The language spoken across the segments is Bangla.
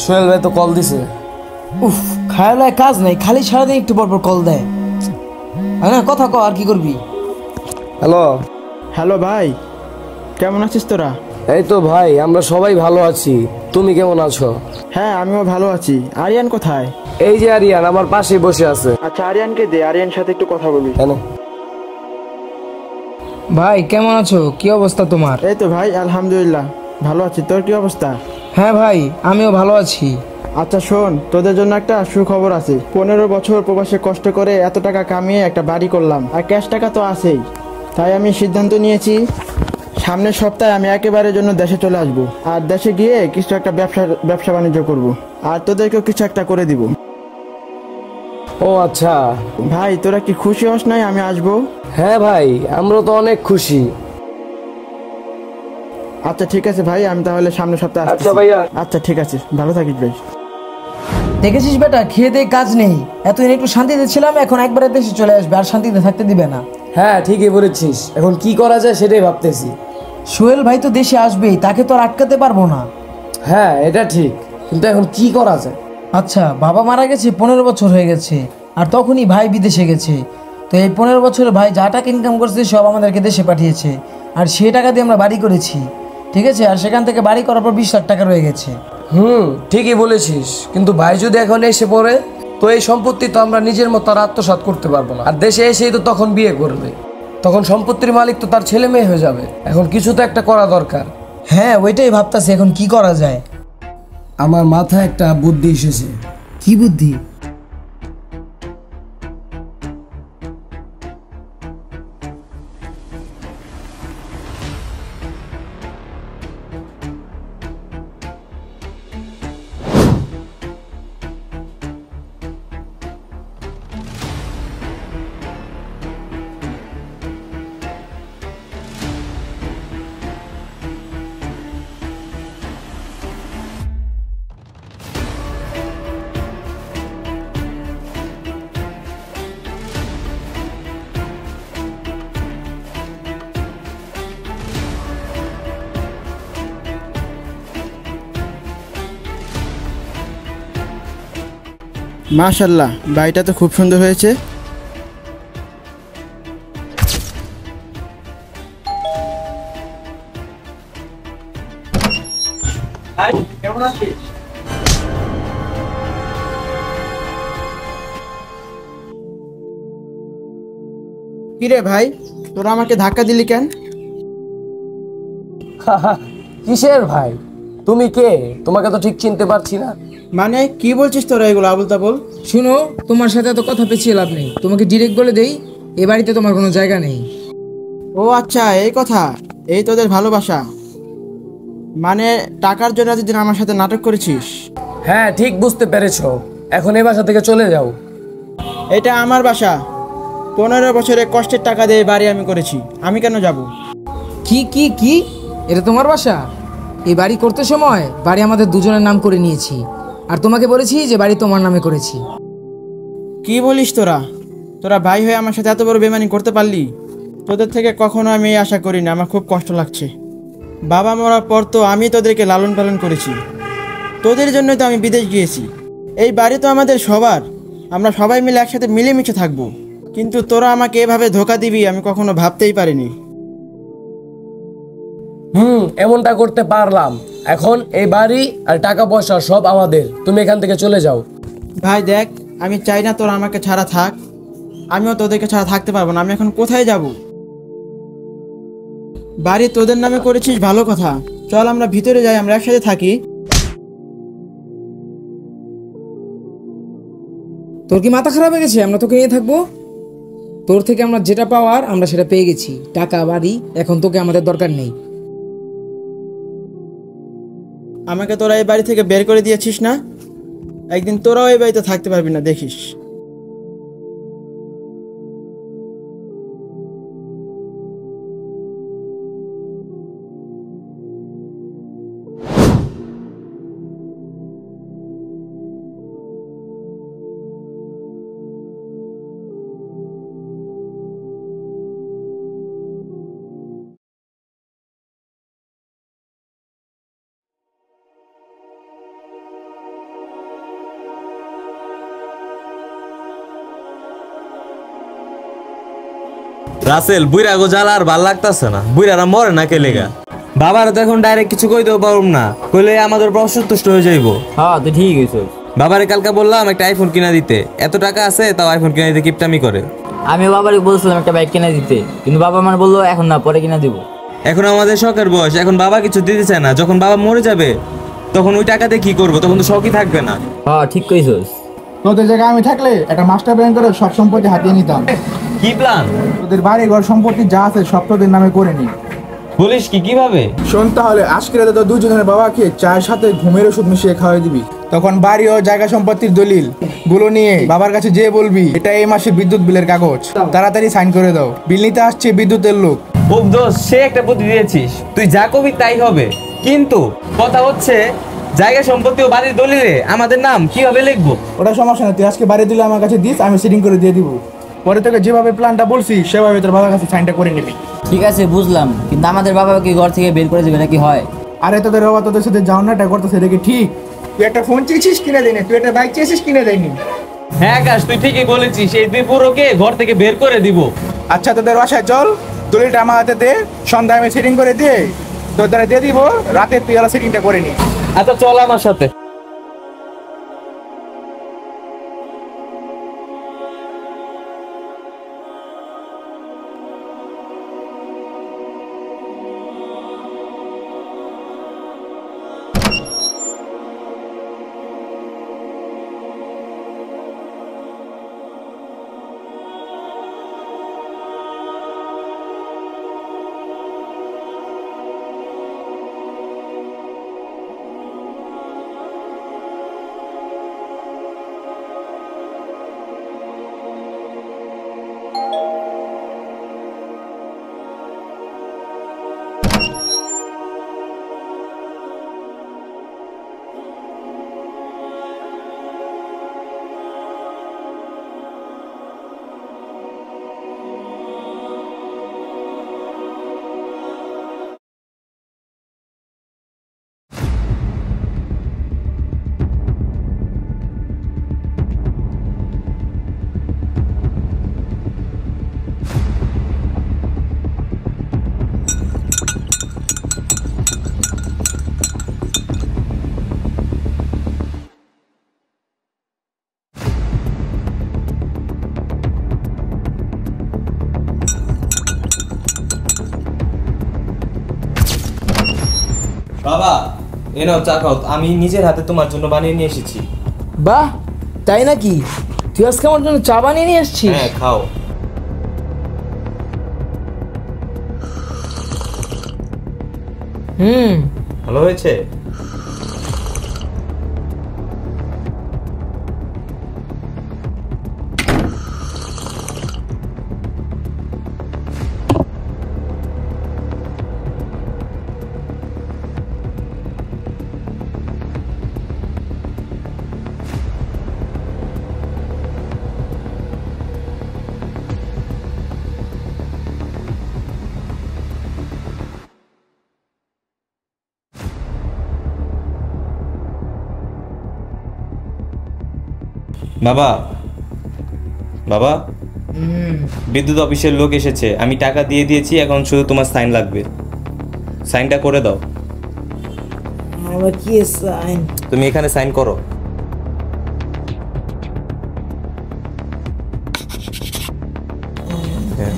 সোহেল ভাই তো কল দিছে। উফ, খায়ালায় কাজ নাই, খালি সারাদিন একটু পর পর কল দেয়। না কথা ক, আর কি করবি? হ্যালো। হ্যালো ভাই, কেমন আছিস তোরা? এই তো ভাই, আমরা সবাই ভালো আছি। তুমি কেমন আছো? হ্যাঁ, আমিও ভালো আছি। আরিয়ান কোথায়? এই যে আরিয়ান আমার পাশেই বসে আছে। আচ্ছা, আরিয়ানকে দে, আরিয়ান সাথে একটু কথা বলি। কেন? ভাই কেমন আছো? কি অবস্থা তোমার? এই তো ভাই, আলহামদুলিল্লাহ ভালো আছি। তোর কি অবস্থা? হ্যাঁ ভাই, আমিও ভালো আছি। আচ্ছা শোন, তোদের জন্য একটা সুখবর আছে। 15 বছর প্রবাসে কষ্ট করে এত টাকা কামিয়ে একটা বাড়ি করলাম, আর ক্যাশ টাকা তো আছেই। তাই আমি সিদ্ধান্ত নিয়েছি, সামনের সপ্তাহে আমি একেবারে জন্য দেশে চলে আসব। আর দেশে গিয়ে কিছু একটা ব্যবসা বাণিজ্য করব, আর তোদেরকেও কিছু একটা করে দিব। ও আচ্ছা। ভাই তোরা কি খুশি হস নাই আমি আসবো? হ্যাঁ ভাই, আমরা তো অনেক খুশি। আচ্ছা ঠিক আছে ভাই, আমি তাহলে সামনের সপ্তাহে আসছি। আচ্ছা ভাইয়া। আচ্ছা ঠিক আছে, ভালো থাকিস ভাই। দেখেছিস বেটা, খেয়ে দিয়ে কাজ নেই। এতদিন একটু শান্তিতে ছিলাম, এখন একবারে দেশে চলে আসবে, আর শান্তিতে থাকতে দিবে না। হ্যাঁ ঠিকই বলেছিস, এখন কি করা যায় সেটাই ভাবতেছি। সোহেল ভাই তো দেশে আসবেই, তাকে তো আর আটকাতে পারবো না। হ্যাঁ এটা ঠিক, কিন্তু এখন কি করা যায়? আচ্ছা, বাবা মারা গেছে 15 বছর হয়ে গেছে, আর তখনই ভাই বিদেশে গেছে। তো এই 15 বছরে ভাই যা টাকা ইনকাম করছে সব আমাদেরকে দেশে পাঠিয়েছে, আর সেই টাকা দিয়ে আমরা বাড়ি করেছি। ঠিক আছে, আর সেখান থেকে বাড়ি করার পর 20 লাখ টাকা রয়ে গেছে। ঠিকই বলেছিস, কিন্তু ভাই যদি এখন এসে পড়ে, তো এই সম্পত্তি তো আমরা নিজের মতো আর আত্মসাৎ করতে পারবো না। আর দেশে এসেই তো তখন বিয়ে করবে, তখন সম্পত্তির মালিক তো তার ছেলে মেয়ে হয়ে যাবে। এখন কিছু তো একটা করা দরকার। হ্যাঁ, ওইটাই ভাবতাছি এখন কি করা যায়। আমার মাথায় একটা বুদ্ধি এসেছে। কি বুদ্ধি? মাশাল্লাহ, বাড়িটা তো খুব সুন্দর হয়েছে। কেমন আছিস? কিরে ভাই, তোরা আমাকে ধাক্কা দিলি কেন? কিসের ভাই? তুমি কে? তোমাকে তো ঠিক চিনতে পারছি না। মানে কি বলছিস তোরা এগুলো আবুল তাবুল? শুনো, তোমার সাথে এত কথা পেঁচিয়ে লাভ নেই। তোমাকে ডিরেক্ট বলে দেই, এ বাড়িতে তোমার কোনো জায়গা নেই। ও আচ্ছা, এই কথা। এই তোদের ভালোবাসা? মানে টাকার জন্য এতদিন আমার সাথে নাটক করেছিস? হ্যাঁ ঠিক বুঝতে পেরেছো, এখন এই বাসা থেকে চলে যাও। এটা আমার বাসা। 15 বছরে কষ্টের টাকা দিয়ে বাড়ি আমি করেছি, আমি কেন যাব? কি কি কি? এটা তোমার বাসা? এই বাড়ি করতে সময় বাড়ি আমাদের দুজনের নাম করে নিয়েছি, আর তোমাকে বলেছি যে বাড়ি তোমার নামে করেছি। কি বলিস তোরা? তোরা ভাই হয়ে আমার সাথে এত বড় বেমানি করতে পারলি? তোদের থেকে কখনো আমি এই আশা করিনি। আমার খুব কষ্ট লাগছে। বাবা মরার পর তো আমি তোদেরকে লালন পালন করেছি, তোদের জন্যই তো আমি বিদেশ গিয়েছি। এই বাড়ি তো আমাদের সবার, আমরা সবাই মিলে একসাথে মিলেমিশে থাকবো। কিন্তু তোরা আমাকে এভাবে ধোকা দিবি আমি কখনো ভাবতেই পারিনি। এমনটা করতে পারলাম। এখন এই বাড়ি আর টাকা পয়সা সব আমাদের, তুমি এখান থেকে চলে যাও। ভাই দেখ, আমি চাই না তোরা আমাকে ছাড়া থাক, আমিও তোদেরকে ছাড়া থাকতে পারবো না। আমি এখন কোথায় যাব? বাড়ি তোদের নামে করেছিস ভালো কথা, চল আমরা ভিতরে যাই, আমরা একসাথে থাকি। তোর কি মাথা খারাপ হয়ে গেছে? আমরা তোকে নিয়ে থাকবো? তোর থেকে আমরা যেটা পাওয়ার আমরা সেটা পেয়ে গেছি, টাকা বাড়ি। এখন তোকে আমাদের দরকার নেই। আমাকে তোরা এই বাড়ি থেকে বের করে দিয়েছিস না, একদিন তোরাও এই বাড়িতে থাকতে পারবি না, দেখিস। রাসেল বুইরা গো জ্বালা আর ভাল লাগতাছে না, বুইরারা মরে না কে লেগা। বাবার তো এখন ডাইরেক্ট কিছু কইতেও পারুম না, কইলে আমাদের উপর অসন্তুষ্ট হয়ে যাইবো। হ্যাঁ তুই ঠিক হয়েছ। বাবারে কালকে বললাম একটা আইফোন কিনা দিতে, এত টাকা আছে তাও আইফোন কিনা দিতে কিপটামি করে। আমি বাবারে বলছিলাম একটা বাইক কিনে দিতে, কিন্তু বাবা আমার বললো এখন না, পরে কিনা দিব। এখন আমাদের শখের বয়স, এখন বাবা কিছু দিতে চায় না। যখন বাবা মরে যাবে তখন ওই টাকাতে কি করবো, তখন তো শখই থাকবে না। হ্যাঁ ঠিক কইছস। তোদের জায়গায় আমি থাকলে একটা মাস্টার প্ল্যান করে সব সম্পত্তি হাতিয়ে নিতাম। কি প্ল্যান? তোদের বাড়ি ঘর সম্পত্তি যা আছে সব তোদের নামে করে নি। বলিস কি, কিভাবে? শোন তাহলে, আজকে রাতে তো দুজনের বাবাকে চায়ের সাথে ঘুমের ওষুধ মিশিয়ে খাওয়াই দিবি। তখন বাড়ি ও জায়গা সম্পত্তির দলিল গুলো নিয়ে বাবার কাছে যেয়ে বলবি এটা এই মাসের বিদ্যুৎ বিলের কাগজ, তাড়াতাড়ি সাইন করে দাও, বিল নিতে আসছে বিদ্যুতের লোক। ও দোষ, সে একটা বুদ্ধি দিয়েছিস, তুই যা কবি তাই হবে। কিন্তু কথা হচ্ছে জায়গা সম্পত্তি ও বাড়ির দলিলে আমাদের নাম কিভাবে লিখবো? ওটা সমস্যা না, তুই আজকে বাড়ি দিলে আমার কাছে দিস, আমি সেটিং করে দিয়ে দিব। পরে তোকে যেভাবে প্ল্যানটা বলছি সেভাবে তোর বাবার কাছে সাইনটা করে নিবি। ঠিক আছে বুঝলাম, কিন্তু আমাদের বাবাকে ঘর থেকে বের করে দেবে নাকি হয়? আরে তোদের বাবা তোদের সাথে যাওনাটা করতেছে দেখে ঠিক। তুই একটা ফোন চেয়েছিস কিনে দেয়নি, তুই একটা বাইক চেয়েছিস কিনে দেয়নি। হ্যাঁ আকাশ, তুই ঠিকই বলেছিস, এই দুই পুরোকে ঘর থেকে বের করে দিব। আচ্ছা তোদের বাসায় চল, দলিলটা আমার হাতে দে, সন্ধ্যায় আমি সেটিং করে দিয়ে তোর দ্বারা দিয়ে দিব, রাতে তুই ওরা সেটিংটা করে নি। আচ্ছা চল আমার সাথে। বাবা এ নাও চা খাও, আমি নিজের হাতে তোমার জন্য বানিয়ে নিয়ে এসেছি। বাহ, তাই নাকি? তুই আজকে আমার জন্য চা বানিয়ে নিয়ে এসছিস? হ্যাঁ খাও। ভালো হয়েছে? বাবা, বাবা, বিদ্যুৎ অফিসের লোক এসেছে, আমি টাকা দিয়ে দিয়েছি, এখন শুধু তোমার সাইন লাগবে। সাইনটা করে দাও। আমার কি সাইন? তুমি এখানে সাইন করো। হ্যাঁ।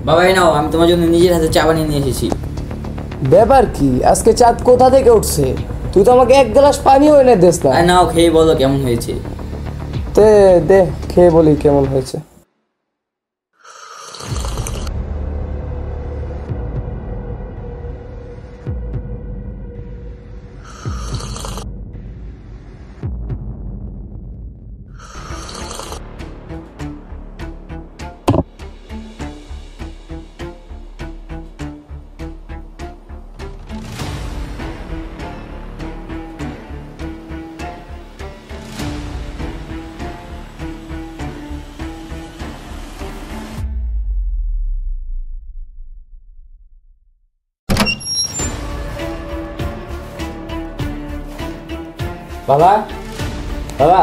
বাবা এই নাও, আমি তোমার জন্য নিজের হাতে চা বানিয়ে নিয়ে এসেছি। ব্যাপার কি, আজকে চাঁদ কোথা থেকে উঠছে? তুই তো আমাকে এক গ্লাস পানিও এনে দিস না। আর নাও, খেয়ে বলো কেমন হয়েছে। তে দে, খেয়ে বলি কেমন হয়েছে। বাবা, বাবা,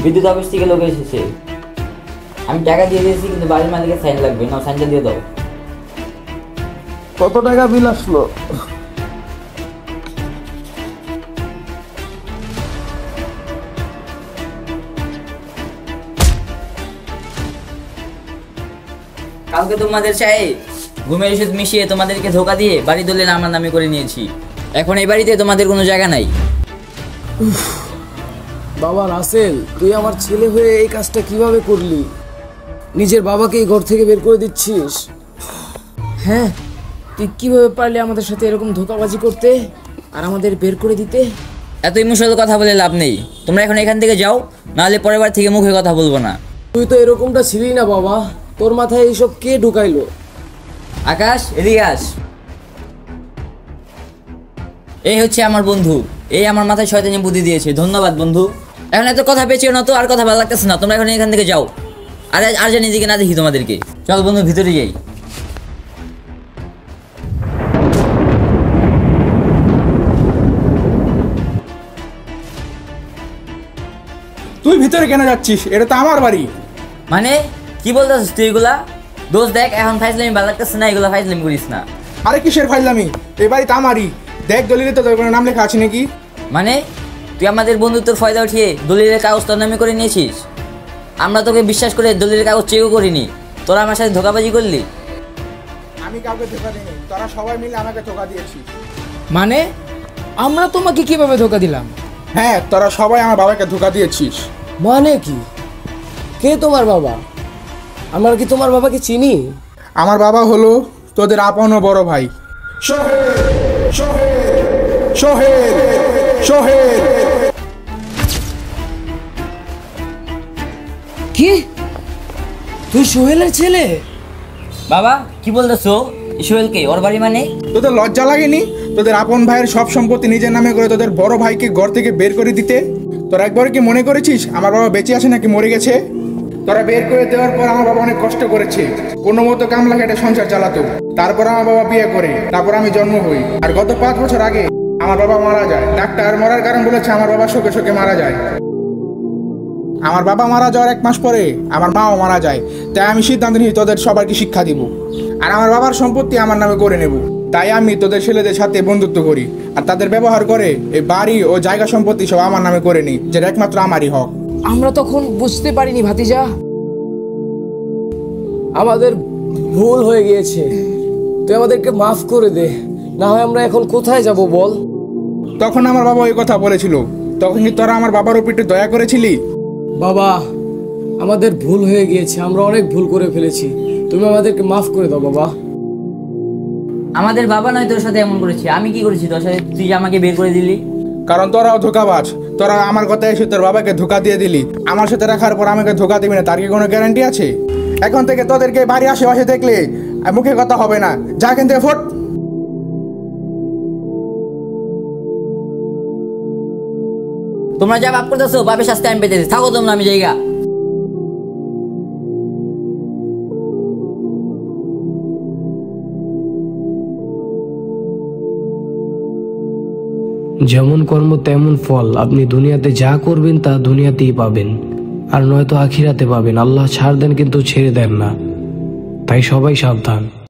বিদ্যুৎ অফিস থেকে লোক এসেছে। আমি টাকা দিয়ে দিয়েছি, কিন্তু বাড়ির মালিকের সাইন লাগবে। নাও, সাইনটা দিয়ে দাও। কত টাকা বিল আসলো? কালকে তোমাদের চায়ে ঘুমের ওষুধ মিশিয়ে তোমাদেরকে ধোকা দিয়ে বাড়ি দলিল আমার নামে করে নিয়েছি। এখন এই বাড়িতে তোমাদের কোনো জায়গা নাই। বাবা রাসেল, তুই আমার ছেলে হয়ে এই কাজটা কিভাবে করলি? নিজের বাবাকে এই ঘর থেকে বের করে দিচ্ছিস? হ্যাঁ, তুই কিভাবে পারলি আমাদের সাথে এরকম ধোঁকাবাজি করতে আর আমাদের বের করে দিতে? এত ইমোশনাল কথা বলে লাভ নেই। তোমরা এখন এখান থেকে যাও, নাহলে পরের বার থেকে মুখে কথা বলবো না। তুই তো এরকমটা ছিলি না বাবা, তোর মাথায় এইসব কে ঢুকাইলো? আকাশ, এদিকে আস। এই হচ্ছে আমার বন্ধু, এই আমার মাথায় শয়তানি বুদ্ধি দিয়েছে। ধন্যবাদ বন্ধু। এখন এত কথা পেঁচিও না তো, আর কথা ভালো লাগতেছে না। তোমরা এখন এখান থেকে যাও, আর জানি দিকে না দেখি তোমাদেরকে। চল বন্ধু, ভিতরে যাই। তুই ভিতরে কেন যাচ্ছিস? এটা তো আমার বাড়ি। মানে কি বলতেছিস তুই এগুলা? দোষ দেখ, এখন ফাইজলামি ভালো লাগতেছে না, এগুলা ফাইজলামি করিস না। আরে কিসের ফাইজলামি? এই বাড়ি তো আমারই। দেখ দলিলে তো তোর কোনো নাম লেখা আছে নাকি? মানে তুই আমাদের বন্ধুত্বর ফায়দা উঠিয়ে দলিলের কাগজ তোর নামে করে নিয়েছিস? আমরা তোকে বিশ্বাস করে দলিলের কাগজ চেয়েও করিনি, তোরা আমার সাথে ধোকাবাজি করলি। আমি কাউকে ধোকা দিইনি, তোরা সবাই মিলে আমাকে ধোকা দিয়েছিস। মানে আমরা তোমাকে কিভাবে ধোকা দিলাম? হ্যাঁ, তোরা সবাই আমার বাবাকে ধোকা দিয়েছিস। মানে কি? কে তোমার বাবা? আমরা কি তোমার বাবাকে চিনি? আমার বাবা হলো তোদের আপন ও বড় ভাই সোহেল। সোহেল, সোহেল, সোহেল। কি? তুই সোহেলের ছেলে? বাবা কি বলতেছো? সোহেলকে ওর বাড়ি মানে? তোদের লজ্জা লাগেনি তোদের আপন ভাইয়ের সব সম্পত্তি নিজের নামে করে তোদের বড় ভাইকে ঘর থেকে বের করে দিতে? তোরা একবার কি মনে করেছিস আমার বাবা বেঁচে আছে নাকি মরে গেছে? তোরা বের করে দেওয়ার পর আমার বাবা অনেক কষ্ট করেছে, কোনো মতো কামলা খেটে সংসার চালাতো। তারপর আমার বাবা বিয়ে করে, তারপর আমি জন্ম হই। আর গত 5 বছর আগে আমার বাবা মারা যায়। ডাক্তার মরার কারণ বলেছে আমার বাবা শোকে শোকে মারা যায়। আমার বাবা মারা যাওয়ার 1 মাস পরে আমার মাও মারা যায়। তাই আমি সিদ্ধান্ত নিই তোদের সবাইকে শিক্ষা দিব, আর আমার বাবার সম্পত্তি আমার নামে করে নেব। তাই আমি তোদের ছেলেদের সাথে বন্ধুত্ব করি, আর তাদের ব্যবহার করে এই বাড়ি ও জায়গা সম্পত্তি সব আমার নামে করে নিই, যেটা একমাত্র আমারই হক। আমরা তখন বুঝতে পারিনি ভাতিজা, আমাদের ভুল হয়ে গিয়েছে, তুই আমাদেরকে মাফ করে দে। না হয় আমরা এখন কোথায় যাব বল? তখন আমার বাবা ওই কথা বলেছিল, তখন কি তোরা আমার বাবার উপর একটু দয়া করেছিলি? বাবা, আমাদের ভুল হয়ে গিয়েছে, আমরা অনেক ভুল করে ফেলেছি, তুমি আমাদেরকে মাফ করে দাও বাবা। আমাদের বাবা নয় তোর সাথে এমন করেছে। আমি কি করেছি তোর সাথে? তুই আমাকে বের করে দিলি। কারণ তোরাও ধোকাবাজ। তোরা আমার কথা এসে তোর বাবাকে ধোকা দিয়ে দিলি। আমার সাথে রাখার পর আমাকে ধোকা দিবি না, তার কি কোনো গ্যারান্টি আছে? এখন থেকে তোদেরকে বাড়ি আশেপাশে দেখলে মুখে কথা হবে না, যা এখান থেকে ফোট। তোমরা যা বাপ করতেছো, বাপের শাস্তি আমি পেতেছি। থাকো তোমরা, আমি জায়গা। যেমন কর্ম তেমন ফল। আপনি দুনিয়াতে যা করবেন তা দুনিয়াতেই পাবেন, আর নয়তো আখিরাতে পাবেন। আল্লাহ ছাড় দেন কিন্তু ছেড়ে দেন না, তাই সবাই সাবধান।